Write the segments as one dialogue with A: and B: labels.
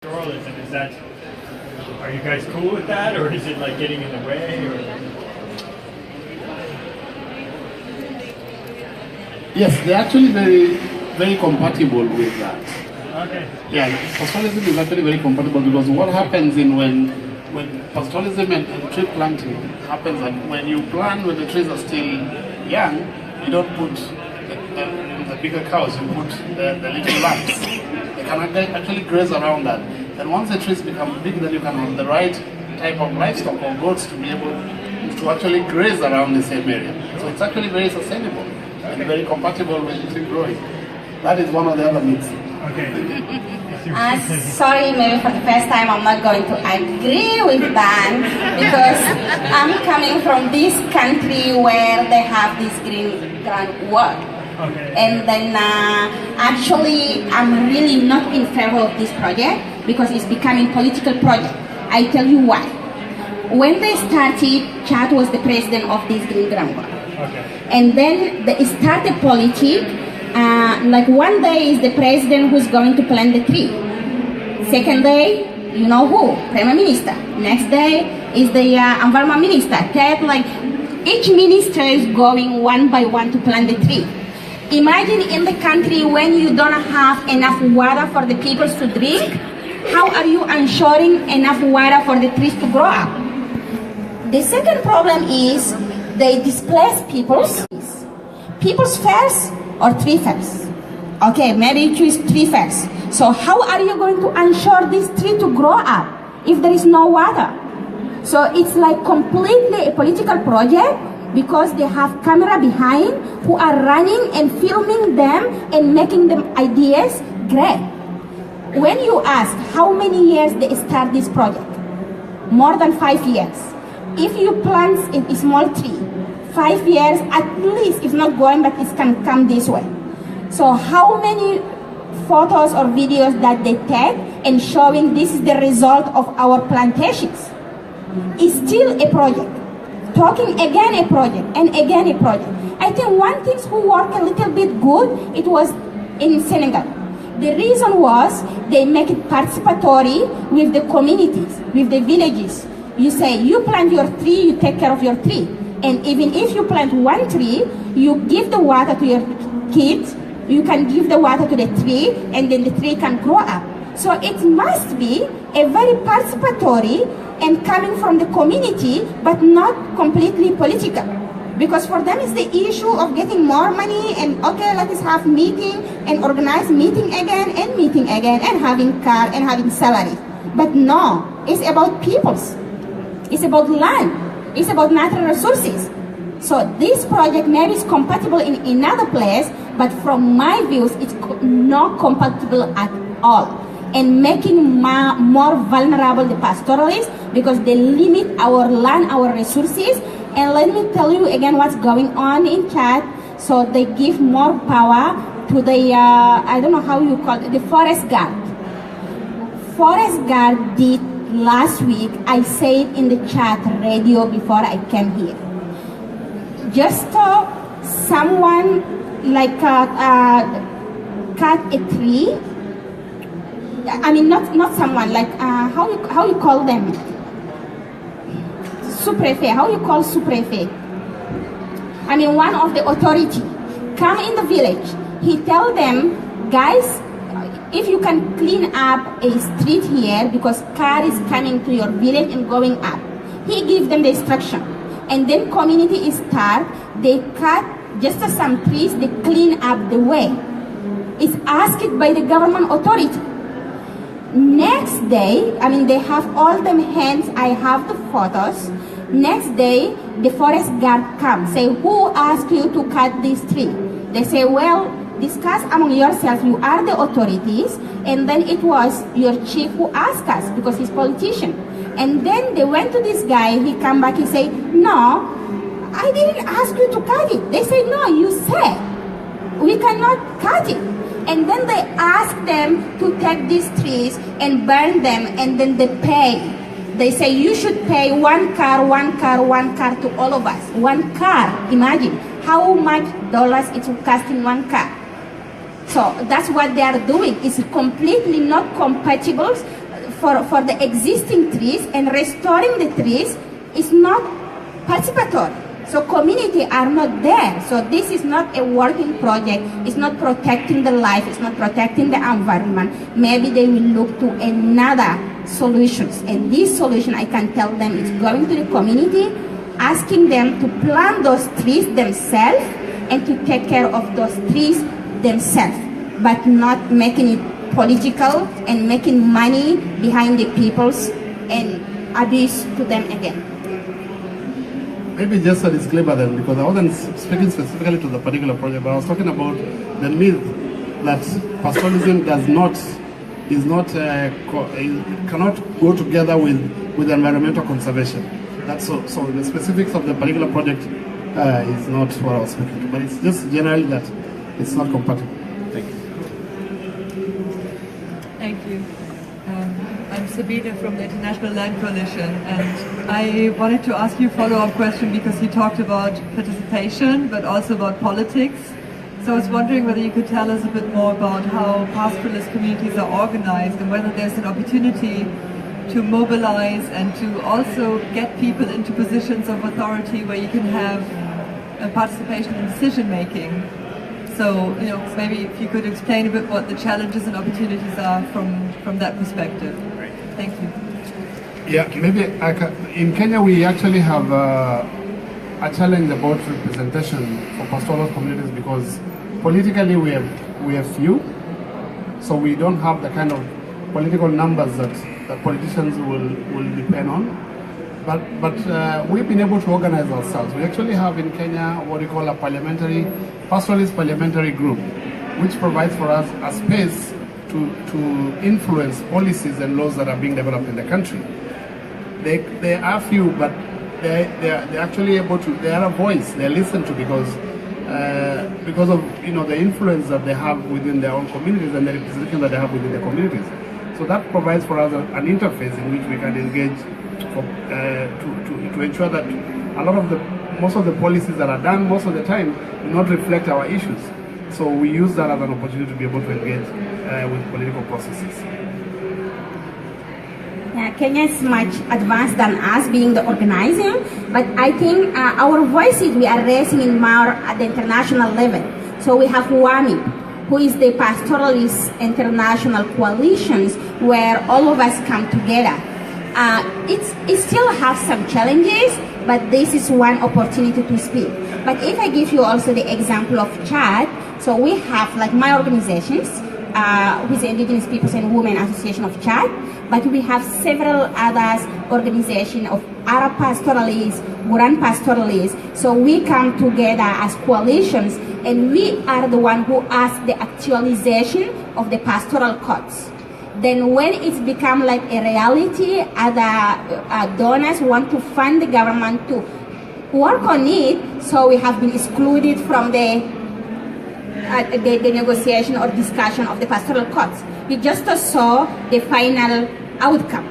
A: Pastoralism, are you guys cool with that, or is it like getting in the way? Or?
B: Yes, they're actually very, very compatible with that.
A: Okay.
B: Yeah, pastoralism is actually very compatible because what happens when pastoralism and tree planting happens, and when you plant when the trees are still young, you don't put the bigger cows, you put the little lambs. They can actually graze around that. And once the trees become big, then you can have the right type of livestock or goats to be able to actually graze around the same area. So it's actually very sustainable and very compatible with tree growing. That is one of the other myths.
A: Okay.
C: Sorry, maybe for the first time I'm not going to agree with that because I'm coming from this country where they have this green groundwork.
A: Okay.
C: And then actually I'm really not in favor of this project because it's becoming political project. I tell you why. When they started, Chad was the president of this green groundwork.
A: Okay.
C: And then they started politics. Like one day is the president who's going to plant the tree. Second day, you know who? Prime Minister. Next day is the environment minister. Third, like each minister is going one by one to plant the tree. Imagine in the country when you don't have enough water for the people to drink, how are you ensuring enough water for the trees to grow up? The second problem is they displace people's first or tree first. Okay, maybe you choose tree first. So how are you going to ensure this tree to grow up if there is no water? So it's like completely a political project because they have camera behind who are running and filming them and making them ideas great. When you ask how many years they start this project, more than 5 years. If you plant a small tree, 5 years at least, it's not going, but it can come this way. So how many photos or videos that they take and showing this is the result of our plantations? It's still a project. Talking again a project and again a project. I think one thing who worked a little bit good, it was in Senegal. The reason was they make it participatory with the communities, with the villages. You say, you plant your tree, you take care of your tree. And even if you plant one tree, you give the water to your kids, you can give the water to the tree, and then the tree can grow up. So it must be a very participatory and coming from the community, but not completely political. Because for them it's the issue of getting more money and okay, let us have meeting and organize meeting again and having car and having salary. But no, it's about peoples. It's about land. It's about natural resources. So this project maybe is compatible in another place, but from my views, it's not compatible at all. And making more vulnerable the pastoralists because they limit our land, our resources. And let me tell you again what's going on in Chad. So they give more power to the, I don't know how you call it, the forest guard. Forest guard did last week, I said in the chat radio before I came here. Just someone like cut a tree. I mean, not someone like how you call them? Sous-préfet. How you call sous-préfet? I mean, one of the authority come in the village. He tell them, guys, if you can clean up a street here because car is coming to your village and going up. He give them the instruction. And then community is start, they cut just some trees, they clean up the way. It's asked by the government authority. Next day, I mean, they have all them hands, I have the photos. Next day, the forest guard come, say, who asked you to cut this tree? They say, well, discuss among yourselves, you are the authorities, and then it was your chief who asked us because he's politician. And then they went to this guy, he come back, he say, no, I didn't ask you to cut it. They say, no, you said, we cannot cut it. And then they ask them to take these trees and burn them, and then they pay. They say, you should pay one car to all of us. One car, imagine how much dollars it's costing one car. So that's what they are doing. It's completely not compatible. for the existing trees and restoring the trees is not participatory. So community are not there. So this is not a working project. It's not protecting the life. It's not protecting the environment. Maybe they will look to another solutions. And this solution, I can tell them, is going to the community, asking them to plant those trees themselves and to take care of those trees themselves, but not making it political and making money behind the peoples and abuse to them again.
B: Maybe just a disclaimer then, because I wasn't speaking specifically to the particular project, but I was talking about the myth that pastoralism cannot go together with environmental conservation. That's so the specifics of the particular project is not what I was speaking to, but it's just generally that it's not compatible. Thank you.
D: Thank you. I'm Sabina from the International Land Coalition, and I wanted to ask you a follow-up question because you talked about participation, but also about politics. So I was wondering whether you could tell us a bit more about how pastoralist communities are organized and whether there's an opportunity to mobilize and to also get people into positions of authority where you can have a participation in decision making. So, maybe if you could explain a bit what the challenges and opportunities are from that perspective. Thank you.
B: Yeah, maybe in Kenya we actually have a challenge about representation for pastoral communities because politically we have few, so we don't have the kind of political numbers that politicians will depend on. But we've been able to organize ourselves. We actually have in Kenya what we call a pastoralist parliamentary group, which provides for us a space to influence policies and laws that are being developed in the country. They are few, but they're actually able to. They are a voice. They're listened to because of the influence that they have within their own communities and the representation that they have within the communities. So that provides for us an interface in which we can engage to ensure that most of the policies that are done most of the time do not reflect our issues. So we use that as an opportunity to be able to engage with political processes.
C: Yeah, Kenya is much advanced than us being the organizing, but I think our voices we are raising in more at the international level. So we have WAMI, who is the Pastoralist International Coalitions, where all of us come together. It still has some challenges, but this is one opportunity to speak. But if I give you also the example of Chad, so we have like my organizations, with the Indigenous Peoples and Women Association of Chad, but we have several others organizations of Arab pastoralists, Buran pastoralists. So we come together as coalitions, and we are the one who ask the actualization of the pastoral codes. Then when it's become like a reality, other donors want to fund the government to work on it, so we have been excluded from the negotiation or discussion of the pastoral codes. We just saw the final outcome,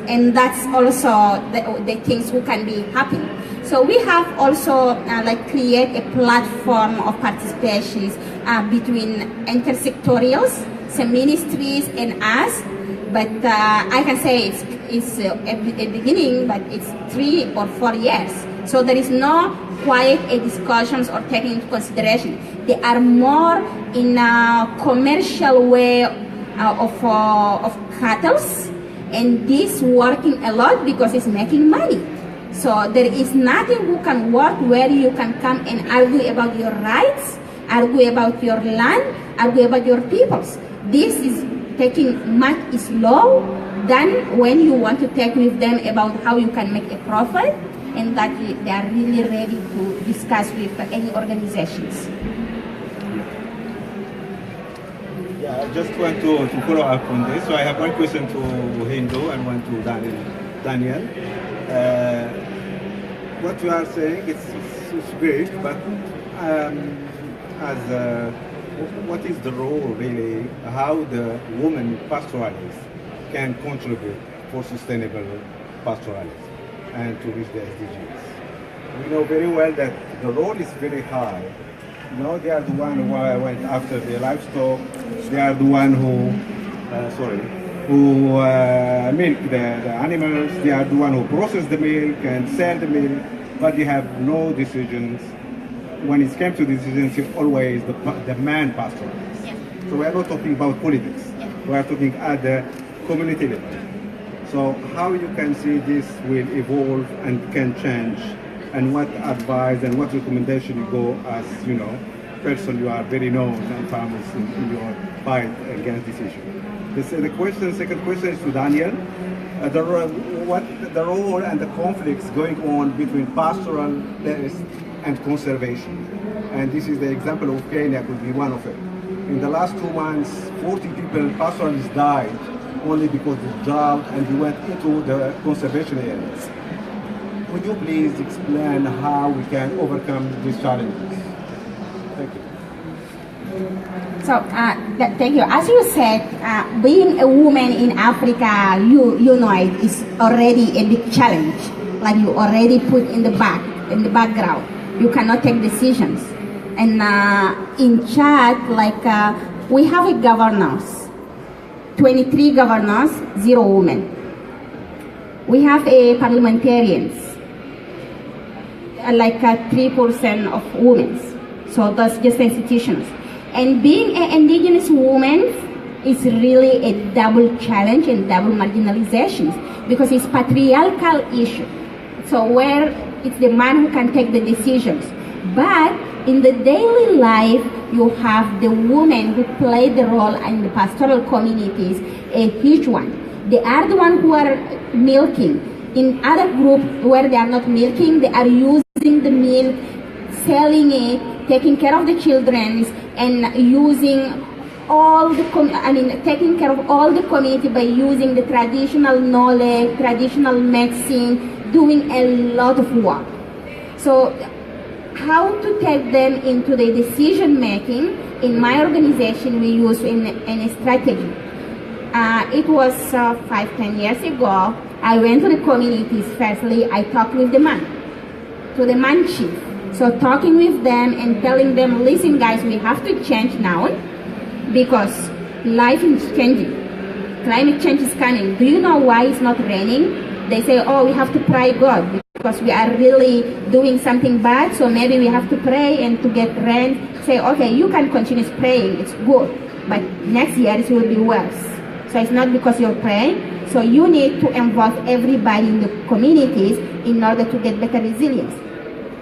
C: and that's also the things who can be happening. So we have also create a platform of participations between intersectorials, some ministries and us, but I can say it's a beginning, but it's 3 or 4 years. So there is no quite a discussions or taking into consideration. They are more in a commercial way of cattle, and this working a lot because it's making money. So there is nothing who can work where you can come and argue about your rights, argue about your land, argue about your peoples. This is taking much slow than when you want to take with them about how you can make a profit, and that they are really ready to discuss with any organizations.
E: Yeah, I just want to follow up on this. So I have one question to Hindu and one to Daniel. What you are saying it's great, but what is the role really, how the women pastoralists can contribute for sustainable pastoralism and to reach the SDGs? We know very well that the role is very high. They are the one who went after the livestock. They are the one who, who milk the animals. They are the one who process the milk and sell the milk, but they have no decisions. When it comes to decisions, it's always the man pastoralists.
C: Yeah.
E: So we are not talking about politics.
C: Yeah.
E: We are talking at the community level. So how you can see this will evolve and can change, and what advice and what recommendation you go as, you know, person you are very known and famous in your fight against this issue. Second question is to Daniel. What the role and the conflicts going on between pastoralists and conservation? And this is the example of Kenya could be one of it. In the last 2 months, 40 people, pastoralists died only because of the drought, and they went into the conservation areas. Would you please explain how we can overcome these challenges? Thank you.
C: So, thank you. As you said, being a woman in Africa, you know it is already a big challenge. Like you already put in the background. You cannot take decisions. And in Chad, we have a governors, 23 governors, 0 women. We have a parliamentarians, 3% of women. So that's just institutions. And being an indigenous woman is really a double challenge and double marginalization, because it's patriarchal issue. So where it's the man who can take the decisions. But in the daily life, you have the women who play the role in the pastoral communities, a huge one. They are the ones who are milking. In other groups where they are not milking, they are using the milk, selling it, taking care of the children, and using taking care of all the community by using the traditional knowledge, traditional medicine, doing a lot of work. So how to take them into the decision making, in my organization we use in a strategy. It was 5-10 years ago. I went to the communities. Firstly, I talked with the man chief. So talking with them and telling them, listen guys, we have to change now because life is changing. Climate change is coming. Do you know why it's not raining? They say, oh, we have to pray God because we are really doing something bad, so maybe we have to pray and to get rain. Say, okay, you can continue praying, it's good, but next year it will be worse. So it's not because you're praying. So you need to involve everybody in the communities in order to get better resilience.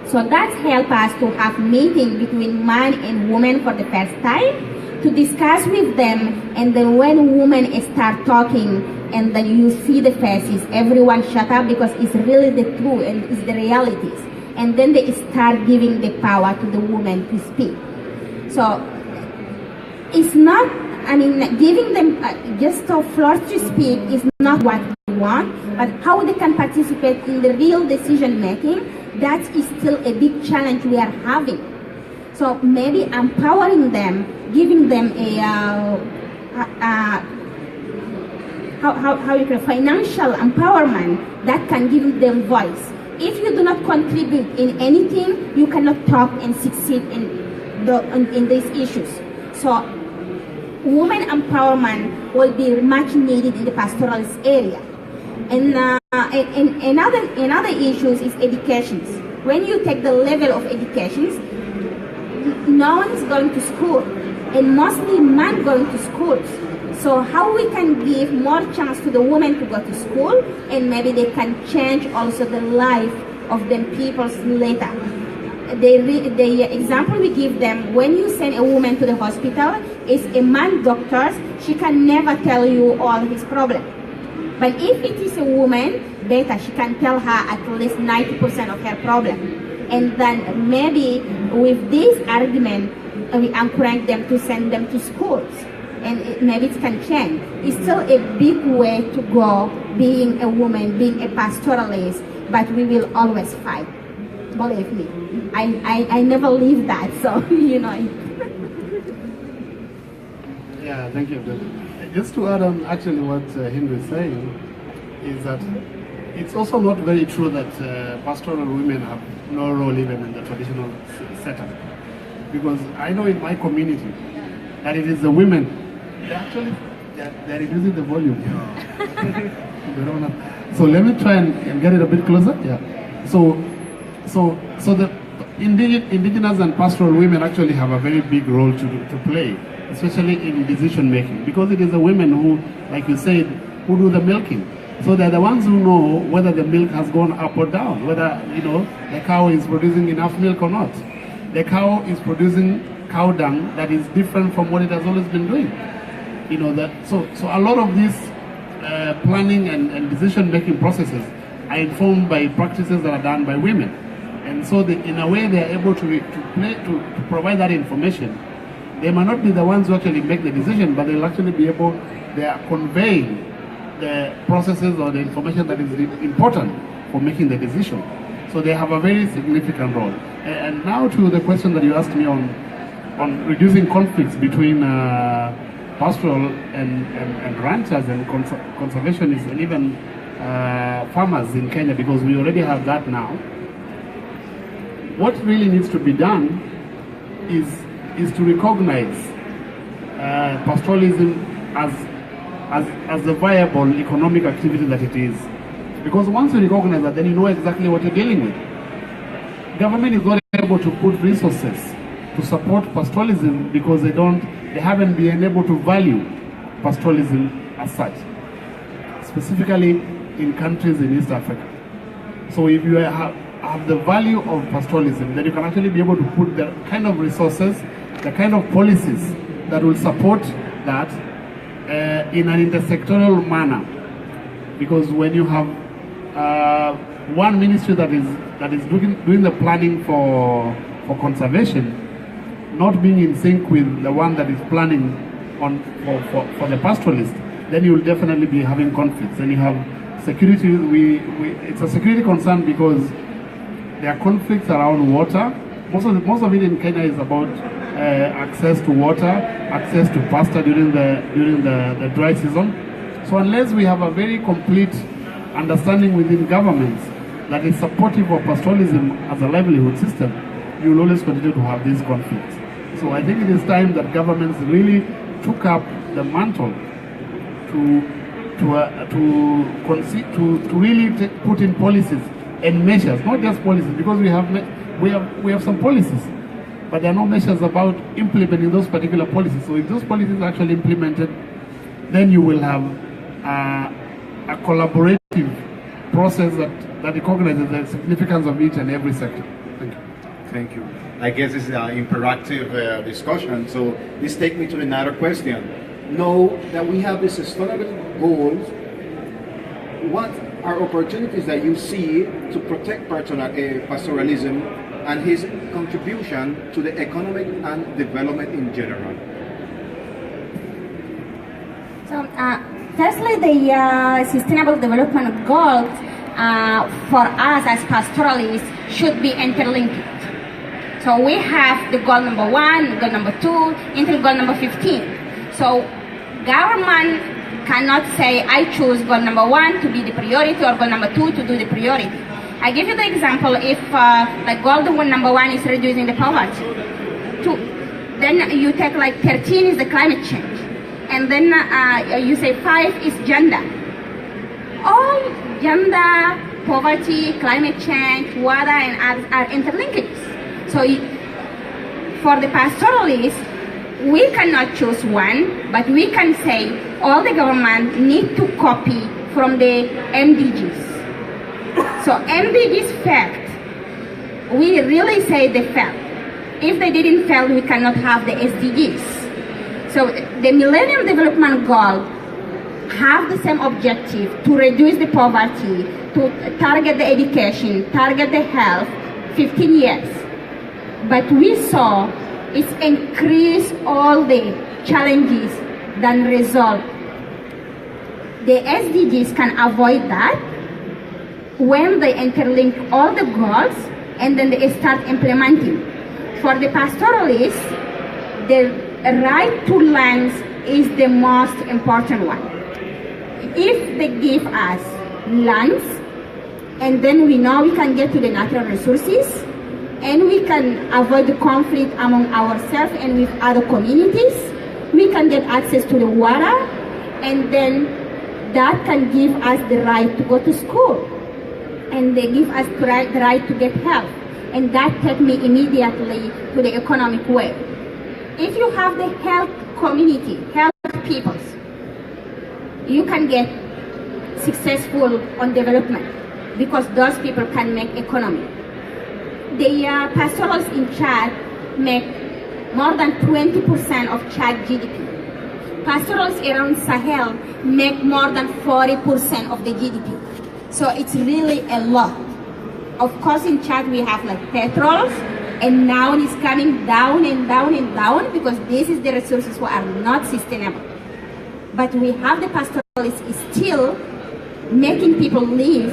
C: So that helped us to have meetings between man and woman for the first time, to discuss with them, and then when women start talking, and then you see the faces, everyone shut up because it's really the truth and it's the realities. And then they start giving the power to the woman to speak. So it's not, giving them just a floor to speak is not what we want, but how they can participate in the real decision making, that is still a big challenge we are having. So maybe empowering them, giving them financial empowerment that can give them voice. If you do not contribute in anything, you cannot talk and succeed in these issues. So women empowerment will be much needed in the pastoralist area. And another issues is education. When you take the level of education, no one is going to school, and mostly men going to schools. So how we can give more chance to the women to go to school, and maybe they can change also the life of them people later. The example we give them, when you send a woman to the hospital, is a man doctor, she can never tell you all his problems. But if it is a woman, better, she can tell her at least 90% of her problem. And then maybe with this argument, we encourage them to send them to schools. And maybe it can change. It's still a big way to go, being a woman, being a pastoralist, but we will always fight. Believe me. I never leave that, so you know.
B: Yeah, thank you. Just to add on actually what Hindu is saying, is that it's also not very true that pastoral women have no role even in the traditional setup. Because I know in my community that it is the women, they actually They're reducing the volume. So let me try and get it a bit closer. Yeah. So the indigenous and pastoral women actually have a very big role to play, especially in decision making, because it is the women who, like you said, who do the milking. So they're the ones who know whether the milk has gone up or down, whether the cow is producing enough milk or not. The cow is producing cow dung that is different from what it has always been doing. So a lot of these planning and decision-making processes are informed by practices that are done by women, and so in a way they are able to provide that information. They might not be the ones who actually make the decision, but they'll actually be able. They are conveying the processes or the information that is important for making the decision. So they have a very significant role. And now to the question that you asked me on reducing conflicts between pastoral and ranchers and conservationists and even farmers in Kenya, because we already have that now. What really needs to be done is to recognize pastoralism as a viable economic activity that it is. Because once you recognize that, then you know exactly what you're dealing with. Government is not able to put resources to support pastoralism because they haven't been able to value pastoralism as such, specifically in countries in East Africa. So if you have the value of pastoralism, then you can actually be able to put the kind of resources, the kind of policies that will support that in an intersectoral manner. Because when you have one ministry that is doing the planning for conservation, not being in sync with the one that is planning for the pastoralist, then you will definitely be having conflicts. And you have security. It's a security concern because there are conflicts around water. Most of it in Kenya is about access to water, access to pasture during the dry season. So unless we have a very complete understanding within governments that is supportive of pastoralism as a livelihood system, you will always continue to have these conflicts. So I think it is time that governments really took up the mantle to really put in policies and measures, not just policies, because we have some policies, but there are no measures about implementing those particular policies. So if those policies are actually implemented, then you will have a collaborative process that recognizes the significance of each and every sector. Thank you.
F: Thank you. I guess it's an interactive discussion. So this takes me to another question. Now that we have these sustainable goals, what are opportunities that you see to protect pastoralism and his contribution to the economic and development in general?
C: So, firstly, the Sustainable Development Goals for us as pastoralists should be interlinked. So we have the goal number 1, goal number 2, until goal number 15. So government cannot say, I choose goal number 1 to be the priority or goal number 2 to do the priority. I give you the example, if like goal number 1 is reducing the poverty, then you take like 13 is the climate change, and then you say 5 is gender. All gender, poverty, climate change, water, and others are interlinked. So for the pastoralists, we cannot choose one, but we can say all the government need to copy from the MDGs. So MDGs fact, we really say they failed. If they didn't fail, we cannot have the SDGs. So the Millennium Development Goal have the same objective to reduce the poverty, to target the education, target the health, 15 years. But we saw it's increase all the challenges than resolve. The SDGs can avoid that when they interlink all the goals and then they start implementing. For the pastoralists, the right to lands is the most important one. If they give us lands, and then we know we can get to the natural resources, and we can avoid the conflict among ourselves and with other communities, we can get access to the water, and then that can give us the right to go to school, and they give us the right to get help, and that takes me immediately to the economic way. If you have the health community, health peoples, you can get successful on development because those people can make economy. The pastoralists in Chad make more than 20% of Chad GDP. Pastoralists around Sahel make more than 40% of the GDP. So it's really a lot. Of course, in Chad we have like petrols, and now it's coming down and down and down because this is the resources who are not sustainable. But we have the pastoralists still making people live,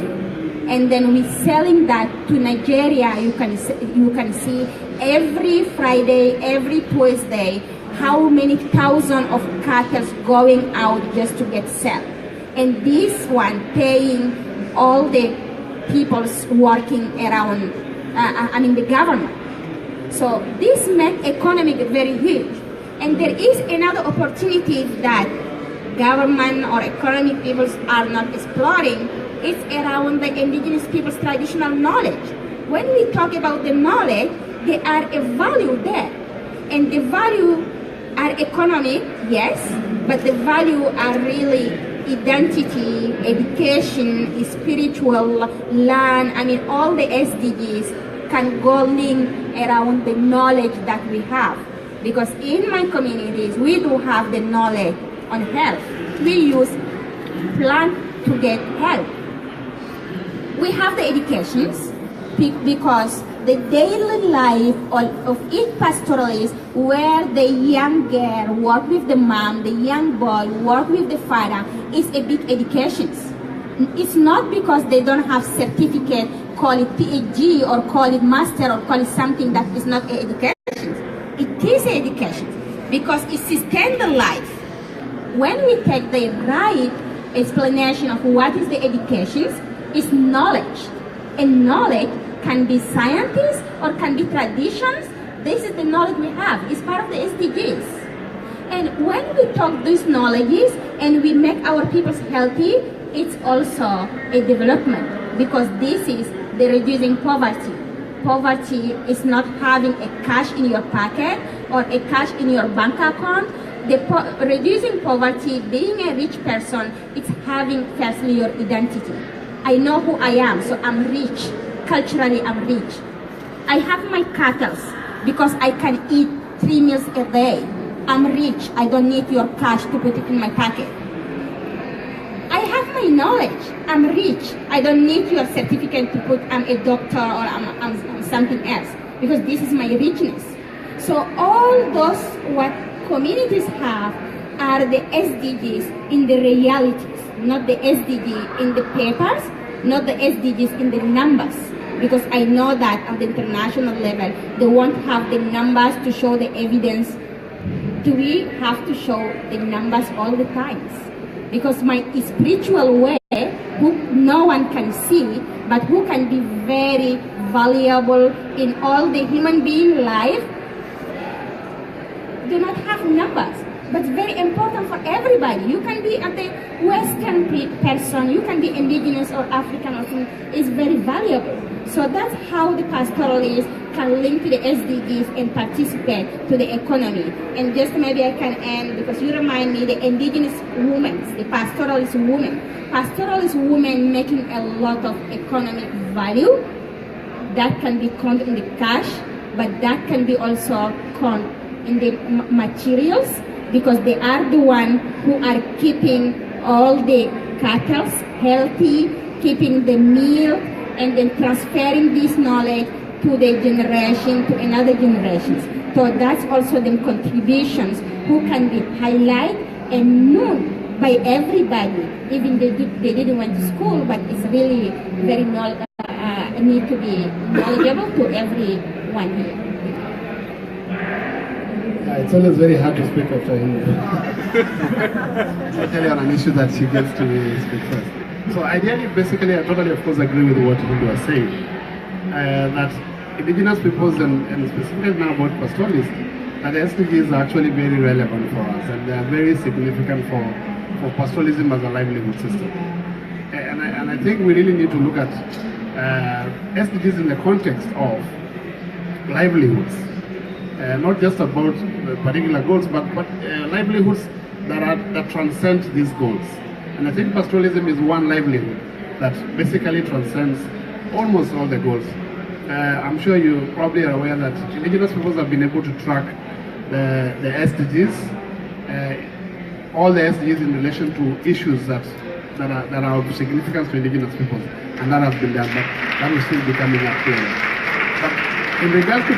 C: and then we're selling that to Nigeria. You can see every Friday, every Tuesday, how many thousands of cattle going out just to get sold. And this one paying all the people working around, the government. So this makes economic very huge. And there is another opportunity that government or economic peoples are not exploring. It's around the indigenous people's traditional knowledge. When we talk about the knowledge, there are a value there. And the value are economic, yes, but the value are really identity, education, spiritual, land, all the SDGs can go link around the knowledge that we have. Because in my communities, we do have the knowledge on health. We use plant to get health. We have the educations because the daily life of each pastoralist, where the young girl work with the mom, the young boy work with the father, is a big education. It's not because they don't have certificate, call it PhD or call it master or call it something that is not education. It is education because it sustains the life. When we take the right explanation of what is the education, it's knowledge. And knowledge can be scientists or can be traditions. This is the knowledge we have. It's part of the SDGs. And when we talk these knowledges and we make our people healthy, it's also a development because this is the reducing poverty. Poverty is not having a cash in your pocket or a cash in your bank account. Reducing poverty, being a rich person, it's having firstly your identity. I know who I am, so I'm rich. Culturally, I'm rich. I have my cattle because I can eat 3 meals a day. I'm rich. I don't need your cash to put it in my pocket. I have my knowledge. I'm rich. I don't need your certificate to put I'm a doctor or I'm something else because this is my richness. So all those what communities have are the SDGs in the realities, not the SDG in the papers, not the SDGs in the numbers. Because I know that at the international level, they won't have the numbers to show the evidence. Do we have to show the numbers all the time? Because my spiritual way, who no one can see, but who can be very valuable in all the human being life, do not have numbers. But it's very important for everybody. You can be a Western person, you can be indigenous or African or something. It's very valuable. So that's how the pastoralists can link to the SDGs and participate to the economy. And just maybe I can end, because you remind me, the indigenous women, the pastoralist women. Pastoralist women making a lot of economic value. That can be counted in the cash, but that can be also counted in the materials, because they are the ones who are keeping all the cattle healthy, keeping the milk, and then transferring this knowledge to the generation, to another generations. So that's also the contributions who can be highlighted and known by everybody, even they didn't went to school, but it's really very need to be knowledgeable to everyone here.
B: It's always very hard to speak after him. Especially on an issue that she gets to speak first. So ideally, basically, I totally, of course, agree with what you are saying. That indigenous peoples, and specifically now about pastoralists, that the SDGs are actually very relevant for us, and they are very significant for pastoralism as a livelihood system. And I think we really need to look at SDGs in the context of livelihoods, not just about particular goals, but livelihoods that transcend these goals. And I think pastoralism is one livelihood that basically transcends almost all the goals. I'm sure you probably are aware that indigenous peoples have been able to track the SDGs, all the SDGs in relation to issues that are of significance to indigenous peoples, and that has been done, but that is still becoming clearer. But in regards to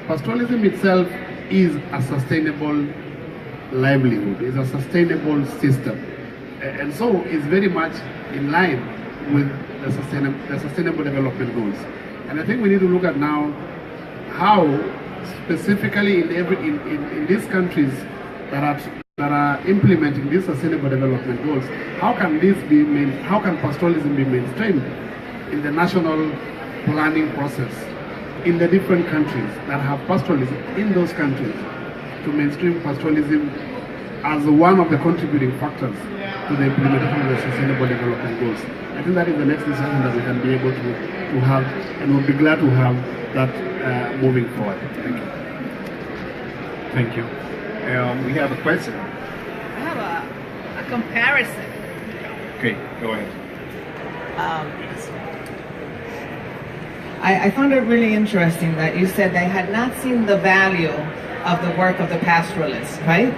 B: pastoralism itself is a sustainable livelihood, is a sustainable system, and so it's very much in line with the sustainable development goals. And I think we need to look at now how specifically in these countries that are implementing these sustainable development goals, how can pastoralism be mainstreamed in the national planning process in the different countries that have pastoralism in those countries, to mainstream pastoralism as one of the contributing factors to the implementation of the sustainable development goals. I think that is the next discussion that we can be able to have, and we'll be glad to have that moving forward. Thank you.
F: Thank you. We have a question.
G: I have a comparison.
F: Okay, go ahead.
G: I found it really interesting that you said they had not seen the value of the work of the pastoralists, right?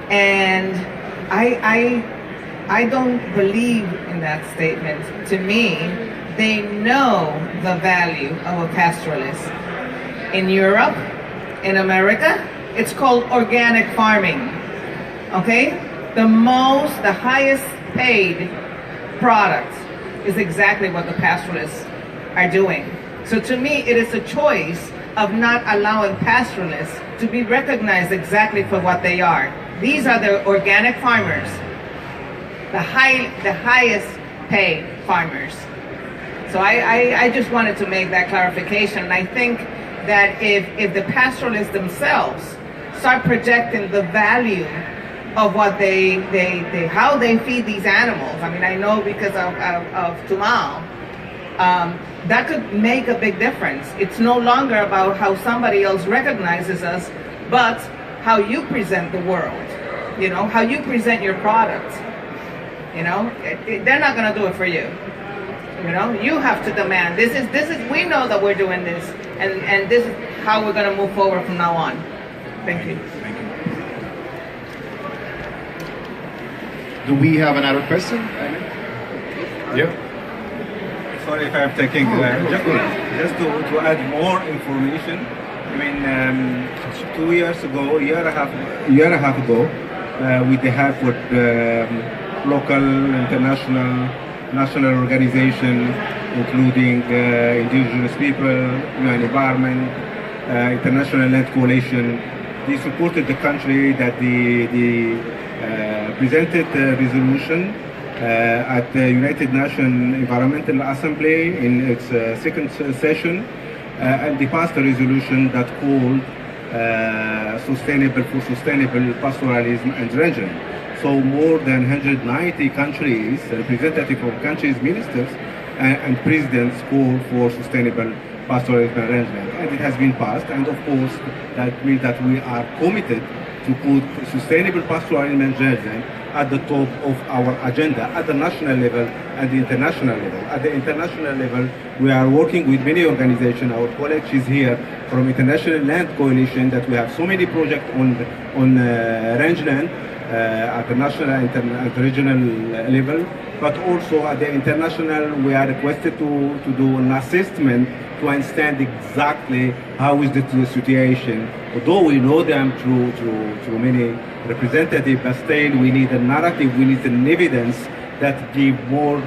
G: And I don't believe in that statement. To me, they know the value of a pastoralist. In Europe, in America, it's called organic farming, okay? The highest paid product is exactly what the pastoralists are doing. So to me, it is a choice of not allowing pastoralists to be recognized exactly for what they are. These are the organic farmers, the highest paid farmers. So I just wanted to make that clarification. And I think that if the pastoralists themselves start projecting the value of what how they feed these animals. I mean, I know because of Tumal, that could make a big difference. It's no longer about how somebody else recognizes us, but how you present the world, you know, how you present your product. You know, they're not going to do it for you. You know, you have to demand, this is, we know that we're doing this, and this is how we're going to move forward from now on. Thank you.
F: Thank you. Do we have another question? Yeah.
E: Sorry if I'm taking just to add more information. I mean, 2 years ago, a year and a half ago, with the help with local, international, national organization, including Indigenous people, UN Environment, International Land Coalition, they supported the country that they presented a resolution at the United Nations Environmental Assembly in its second session, and they passed a resolution that called sustainable pastoralism and rangeland. So more than 190 countries, representatives of countries, ministers, and presidents called for sustainable pastoralism and rangeland, and it has been passed. And of course, that means that we are committed to put sustainable pastoralism and rangeland at the top of our agenda at the national level and the international level. At the international level, we are working with many organizations. Our colleague is here from International Land Coalition, that we have so many projects on rangeland at the national and regional level, but also at the international, we are requested to do an assessment to understand exactly how is the situation. Although we know them through many representatives, but still we need a narrative, we need an evidence that give more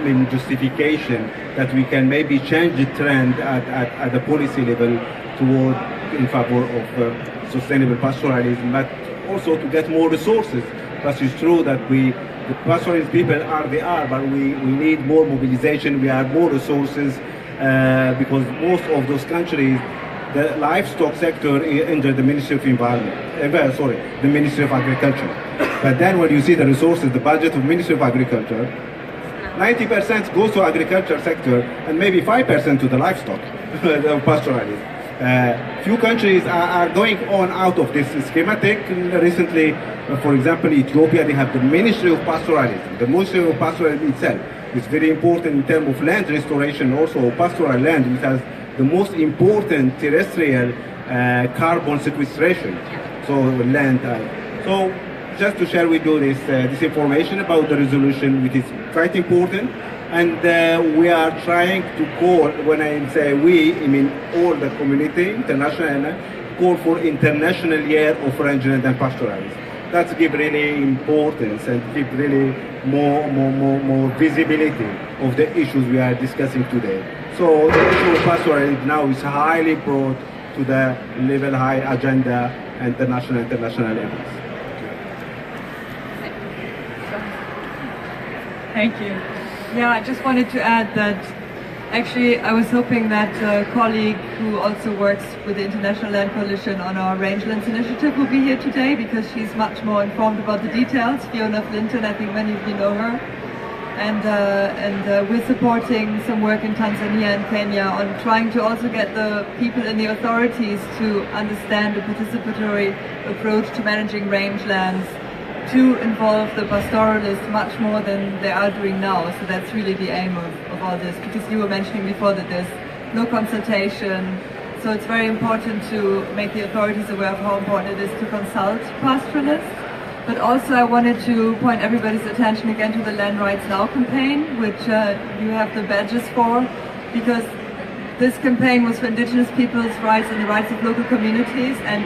E: in justification that we can maybe change the trend at the policy level toward in favor of sustainable pastoralism, but also to get more resources. But it's true that the pastoralist people they are, but we need more mobilization, we have more resources, because most of those countries the livestock sector under the Ministry of Environment, the Ministry of Agriculture. But then when you see the resources, the budget of Ministry of Agriculture, 90% goes to agriculture sector and maybe 5% to the livestock, the pastoralism. Few countries are going on out of this schematic. Recently, for example, Ethiopia, they have the Ministry of Pastoralism. The Ministry of Pastoralism itself is very important in terms of land restoration, also pastoral land, which has the most important terrestrial carbon sequestration. So land. So just to share with you this information about the resolution, which is quite important. And we are trying to call, when I say we, I mean all the community, international, call for International Year of Rangeland and Pastoralism. That's give really importance and give really more visibility of the issues we are discussing today. So the issue of pastoralism now is highly brought to the level high agenda and international levels.
D: Thank you. Yeah, I just wanted to add that actually I was hoping that a colleague who also works with the International Land Coalition on our Rangelands initiative will be here today because she's much more informed about the details. Fiona Flinton, I think many of you know her. And we're supporting some work in Tanzania and Kenya on trying to also get the people in the authorities to understand the participatory approach to managing rangelands, to involve the pastoralists much more than they are doing now. So that's really the aim of all this, because you were mentioning before that there's no consultation. So it's very important to make the authorities aware of how important it is to consult pastoralists. But also I wanted to point everybody's attention again to the Land Rights Now campaign, which you have the badges for, because this campaign was for Indigenous people's rights and the rights of local communities, and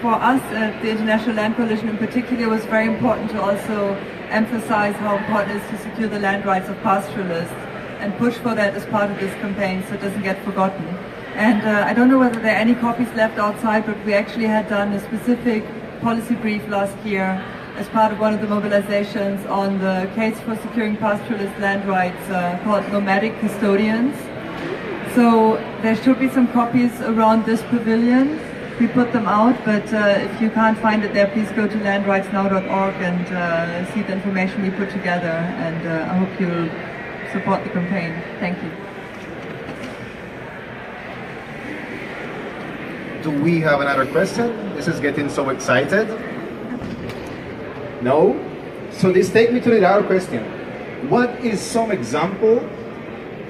D: for us at the International Land Coalition in particular, it was very important to also emphasize how important it is to secure the land rights of pastoralists and push for that as part of this campaign so it doesn't get forgotten. And I don't know whether there are any copies left outside, but we actually had done a specific policy brief last year as part of one of the mobilizations on the case for securing pastoralist land rights called Nomadic Custodians. So there should be some copies around this pavilion. We put them out, but if you can't find it there, please go to landrightsnow.org and see the information we put together, and I hope you'll support the campaign. Thank you.
F: Do we have another question? This is getting so excited. No? So this takes me to the other question. What is some example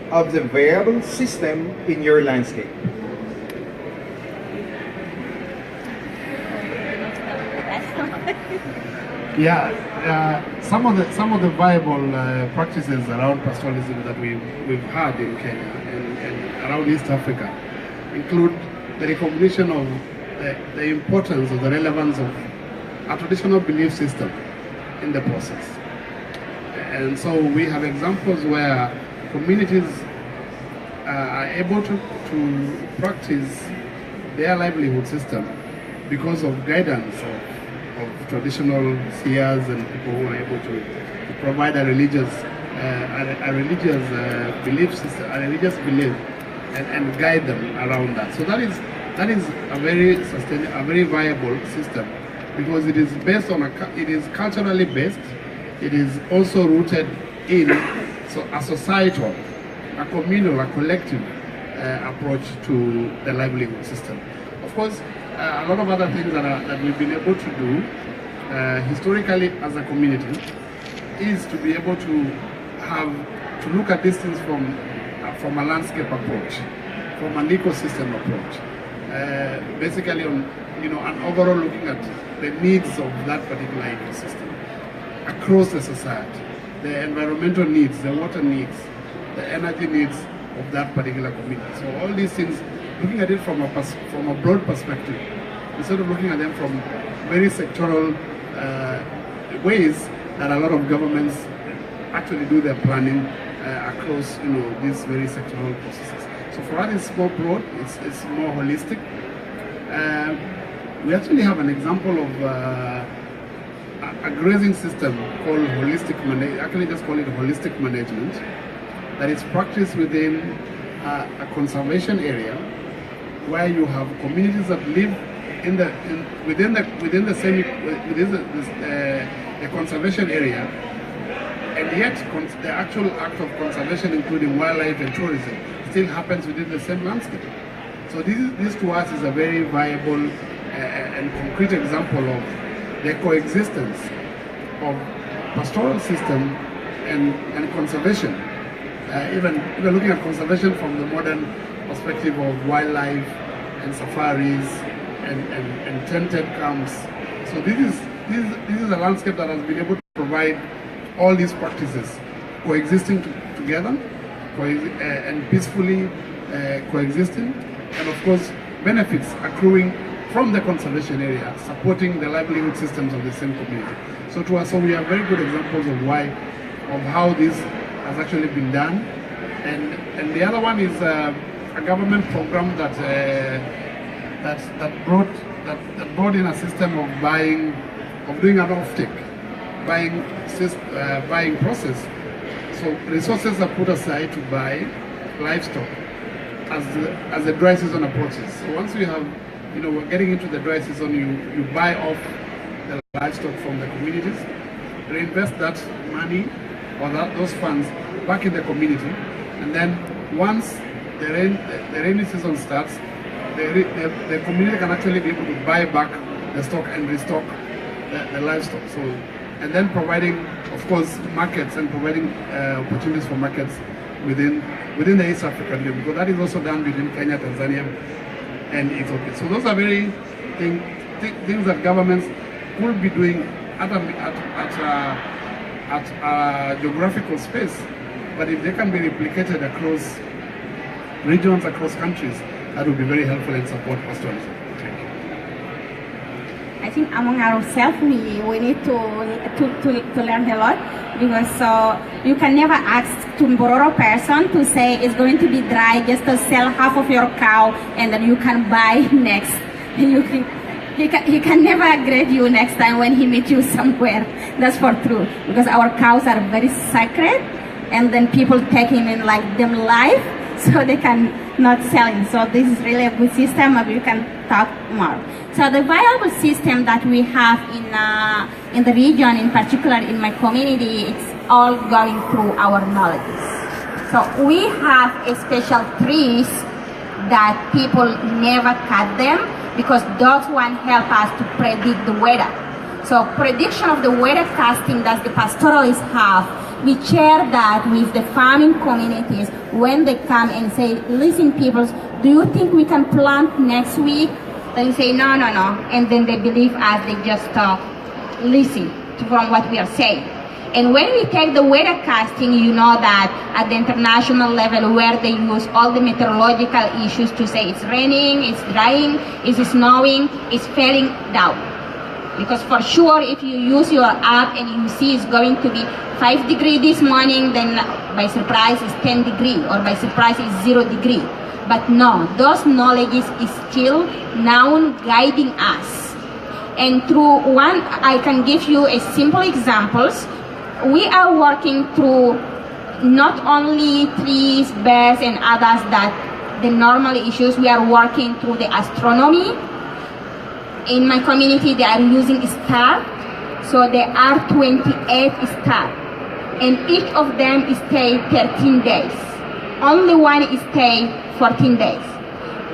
F: of the variable system in your landscape?
B: Some of the viable practices around pastoralism that we've had in Kenya and around East Africa include the recognition of the importance of the relevance of a traditional belief system in the process. And so we have examples where communities are able to practice their livelihood system because of guidance of traditional seers and people who are able to provide a religious belief system, a religious belief, and guide them around that. So that is a very sustainable, a very viable system, because it is based on it is culturally based. It is also rooted in a societal, a communal, a collective approach to the livelihood system. Of course, a lot of other things that we've been able to do historically as a community is to be able to look at these things from a landscape approach, from an ecosystem approach. Basically an overall looking at the needs of that particular ecosystem across the society, the environmental needs, the water needs, the energy needs of that particular community. So all these things, looking at it from a broad perspective, instead of looking at them from very sectoral ways that a lot of governments actually do their planning across these very sectoral processes. So for us, it's more broad, it's more holistic. We actually have an example of a grazing system called holistic management. Actually, just call it holistic management, that is practiced within a conservation area where you have communities that live within the conservation area, and yet the actual act of conservation, including wildlife and tourism, still happens within the same landscape. So this to us is a very viable and concrete example of the coexistence of pastoral system and conservation. Even looking at conservation from the modern perspective of wildlife and safaris and tented camps. So this is a landscape that has been able to provide all these practices coexisting together and peacefully coexisting, and of course benefits accruing from the conservation area, supporting the livelihood systems of the same community. So to us, we have very good examples of how this has actually been done. And the other one is a government program that brought in a system of doing an off-take, buying process. So resources are put aside to buy livestock as the dry season approaches. So once we have, we're getting into the dry season, you buy off the livestock from the communities, reinvest that money or those funds back in the community, and then once the rainy season starts, the community can actually be able to buy back the stock and restock the livestock. So, and then providing, of course, markets and providing opportunities for markets within the East African Union, because that is also done between Kenya, Tanzania, and Ethiopia. So those are very things that governments could be doing at a geographical space, but if they can be replicated across regions, across countries, that would be very helpful and support pastoralism. Thank you.
C: I think among ourselves, we need to learn a lot, because you can never ask to Mbororo person to say it's going to be dry, just to sell half of your cow and then you can buy next. He can never grade you next time when he meets you somewhere. That's for true, because our cows are very sacred, and then people take him in like them live, so they can not sell him. So this is really a good system, and we can talk more. So the viable system that we have in the region, in particular in my community, it's all going through our knowledges. So we have a special trees that people never cut them, because those one help us to predict the weather. So prediction of the weather casting that the pastoralists have, we share that with the farming communities when they come and say, listen people, do you think we can plant next week? Then you say, no. And then they believe us, they just listen from what we are saying. And when we take the weather casting, you know that at the international level, where they use all the meteorological issues to say it's raining, it's drying, it's snowing, it's falling down. Because for sure, if you use your app and you see it's going to be 5 degrees this morning, then by surprise it's 10 degrees, or by surprise it's 0 degrees. But no, those knowledges is still now guiding us. And through one, I can give you a simple examples. We are working through not only trees, birds, and others that the normal issues. We are working through the astronomy. In my community, they are using star. So there are 28 stars, and each of them stay 13 days. Only one stay 14 days.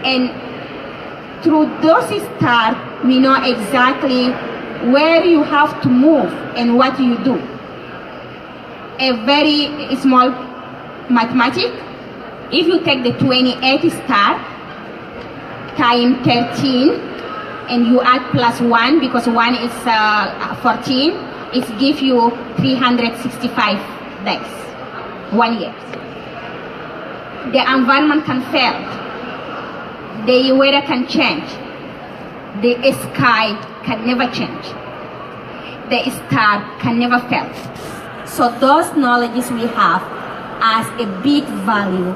C: And through those stars, we know exactly where you have to move and what you do. A very small mathematic. If you take the 28 star time 13 and you add +1, because 1 is 14, it gives you 365 days, 1 year. The environment can fail. The weather can change. The sky can never change. The star can never fail. So those knowledges we have as a big value,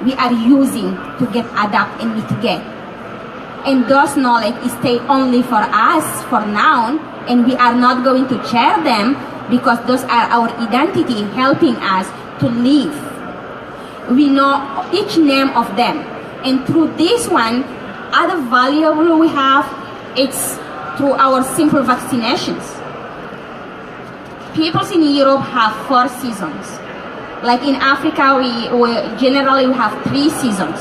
C: we are using to get adapt and mitigate. And those knowledge stay only for us for now, and we are not going to share them, because those are our identity helping us to live. We know each name of them, and through this one, other valuable we have, it's through our simple vaccinations. People in Europe have 4 seasons. Like in Africa, we generally have 3 seasons.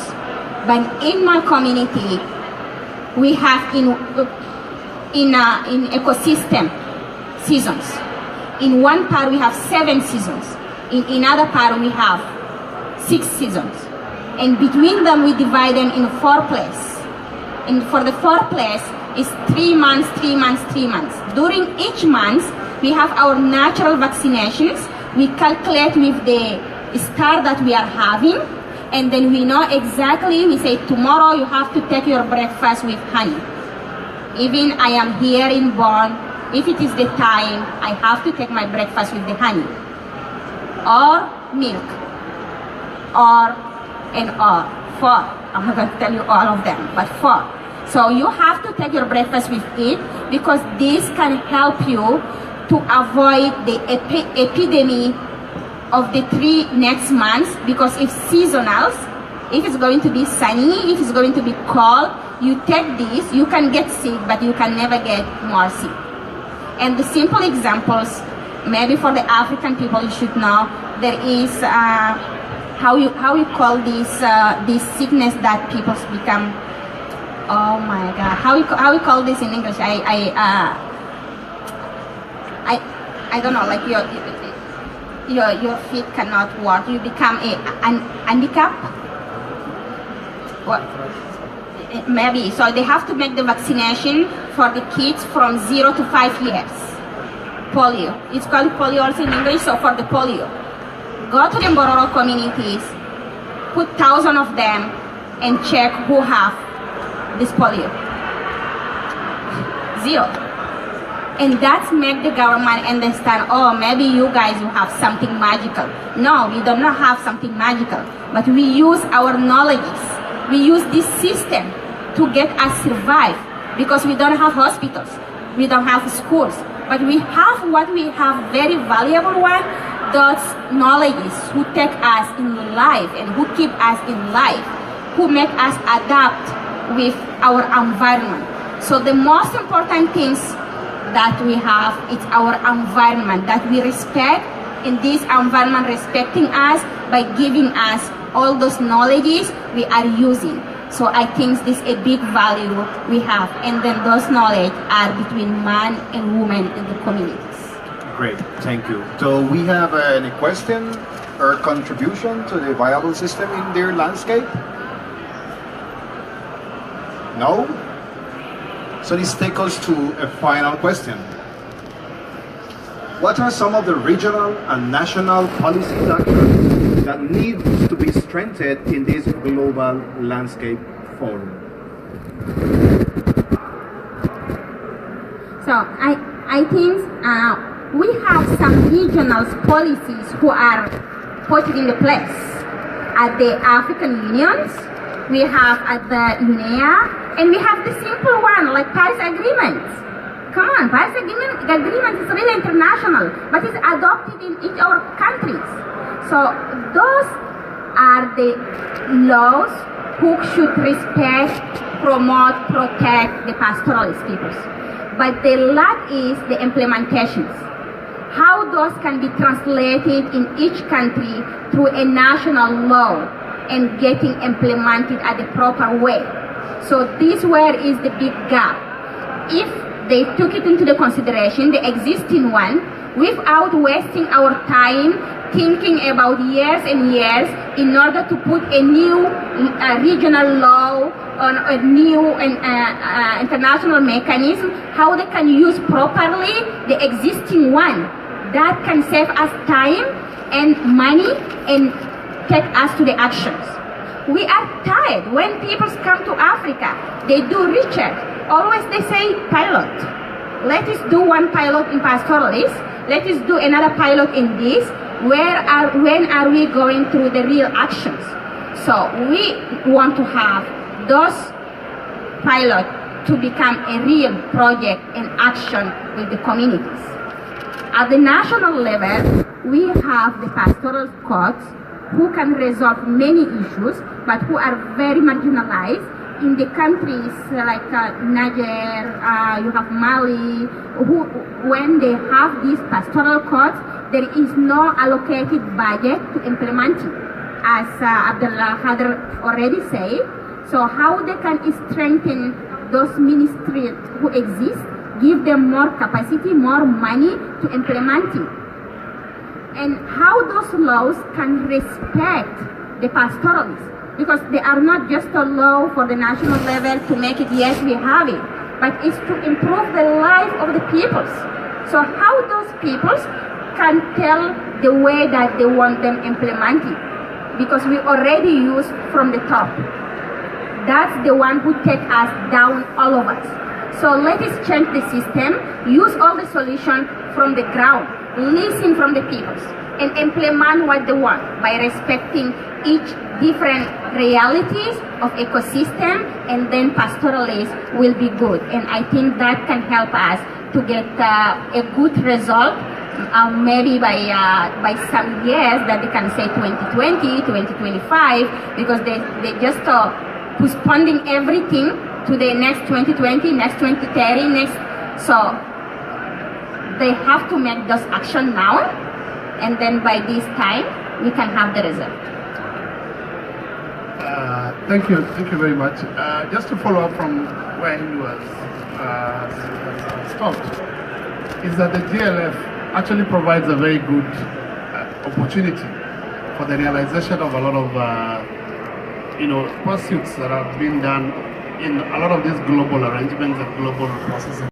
C: But in my community, we have in ecosystem seasons. In one part we have 7 seasons. In another part we have 6 seasons. And between them we divide them in 4 places. And for the 4 place is 3 months, 3 months, 3 months. During each month we have our natural vaccinations. We calculate with the star that we are having, and then we know exactly, we say tomorrow you have to take your breakfast with honey. Even I am here in Bonn, if it is the time, I have to take my breakfast with the honey. Or milk. Or 4. I'm not going to tell you all of them, but 4. So you have to take your breakfast with it, because this can help you to avoid the epidemic of the 3 next months, because if seasonals, if it's going to be sunny, if it's going to be cold, you take this, you can get sick, but you can never get more sick. And the simple examples, maybe for the African people you should know, there is, how you call this sickness that people become, oh my God, how we call this in English? I don't know, like your feet cannot walk, you become an handicap. What? Maybe. So they have to make the vaccination for the kids from 0 to 5 years. Polio. It's called polio also in English, so for the polio. Go to the Mbororo communities, put 1,000 of them, and check who have this polio. 0. And that's make the government understand, oh, maybe you guys will have something magical. No, we do not have something magical, but we use our knowledges. We use this system to get us survive, because we don't have hospitals, we don't have schools, but we have what we have very valuable one, those knowledges who take us in life and who keep us in life, who make us adapt with our environment. So the most important things that we have, it's our environment, that we respect, and this environment respecting us by giving us all those knowledges we are using. So I think this is a big value we have, and then those knowledge are between man and woman in the communities.
F: Great, thank you. So we have any question or contribution to the viable system in their landscape? No? So this takes us to a final question. What are some of the regional and national policy actions that need to be strengthened in this global landscape forum?
C: So I think we have some regional policies who are put in the place at the African Unions, we have at the UNEA, and we have the simple one like Paris Agreement. Come on, Paris Agreement is really international, but it's adopted in each of our countries. So those are the laws who should respect, promote, protect the pastoralist peoples. But the lack is the implementations. How those can be translated in each country through a national law and getting implemented at the proper way. So this where is the big gap. If they took it into the consideration, the existing one, without wasting our time thinking about years and years in order to put a new regional law on a new international mechanism, how they can use properly the existing one. That can save us time and money and take us to the actions. We are tired when people come to Africa, they do research. Always they say pilot. Let us do one pilot in pastoralist. Let us do another pilot in this. When are we going through the real actions? So we want to have those pilots to become a real project and action with the communities. At the national level, we have the pastoral courts who can resolve many issues, but who are very marginalized, in the countries like Niger, you have Mali, when they have these pastoral courts, there is no allocated budget to implement it, as Abdullah Hadr already said. So how they can strengthen those ministries who exist, give them more capacity, more money to implement it. And how those laws can respect the pastoralists, because they are not just a law for the national level to make it, yes, we have it, but it's to improve the life of the peoples. So how those peoples can tell the way that they want them implemented, because we already use from the top. That's the one who take us down, all of us. So let us change the system, use all the solutions from the ground, listen from the peoples, and implement what they want by respecting each different realities of ecosystem, and then pastoralists will be good. And I think that can help us to get a good result, maybe by some years that they can say 2020, 2025, because they just postponing everything to the next 2020, next 2030, next. So they have to make those action now, and then by this time we can have the result.
B: Thank you very much. Just to follow up from where he was stopped, is that the GLF actually provides a very good opportunity for the realization of a lot of pursuits that have been done in a lot of these global arrangements and global processes.